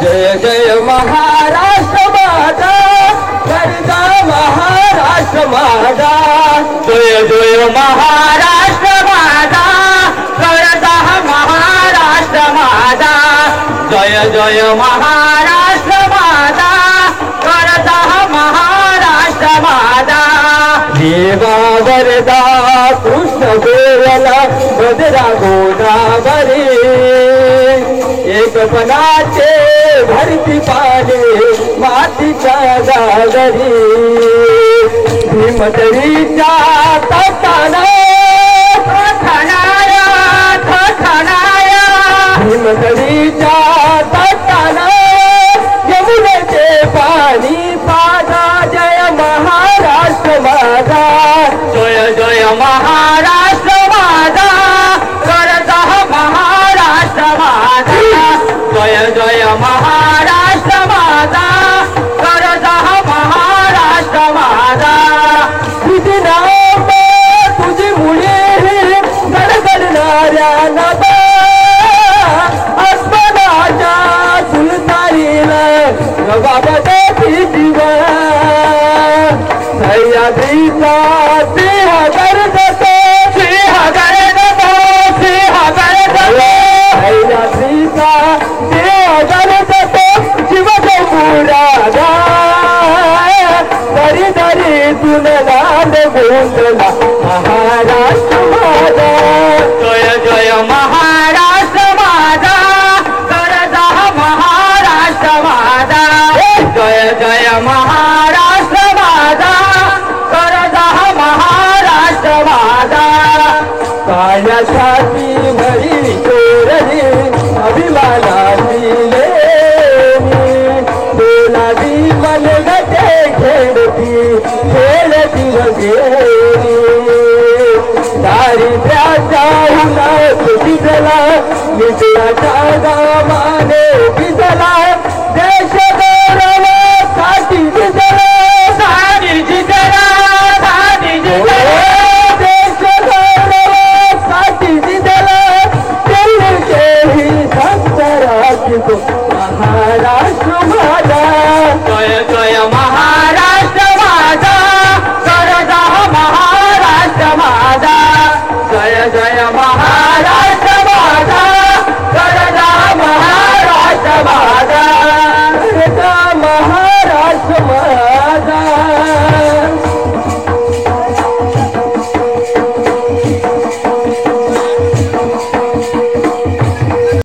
जय जय महाराष्ट्र माझा गरजा महाराष्ट्र माझा जय जय महाराष्ट्र माझा गरजा महाराष्ट्र माझा जय जय महाराष्ट्र माझा गरजा महाराष्ट्र माझा देवा वरदा कृष्ण देवला भद्रा गोदावरी एकपणाचे धरती पाले मातीच्या गागरी भीमतरीच्या तटाना थठाणाया थठाणाया भीमतरीच्या तटाना यमुनेचे पाणी पाजा जय महाराष्ट्र माझा जय जय महाराष्ट्र माझा गरजा महाराष्ट्र माझा जय जय महाराष्ट्र माझा गरजा महाराष्ट्र माझा तुझी नाम तुझी मुळे गडगडणाऱ्या नभा अस्मनाच्या सुलतानीला बाबाची जीवा सह्याद्रीचा सिंह गर्जतो सिंह गर्जतो सिंह गर्जतो सह्याद्रीचा सिंह गर्जतो शिवगौरागा दरी दरी तुन नाद गोंधला महाराष्ट्र माझा जय जय महाराष्ट्र माझा गरजा महाराष्ट्र माझा जय जय महाराष्ट्र माझा गरजा महाराष्ट्र माझा काळ्या छाती भरी चोरली अभिमानाची लेणी बोलावी मनगटे खेळती खेळती वगैरे दारिद्र्याच्या उन्हात भिजला मित्राच्या गावाने भिजला देश गौरवासाठी भिजला धाडी जिजला धाडी जिजला देश गौरवासाठी भिजला केही संतराची महाराष्ट्र माझा जय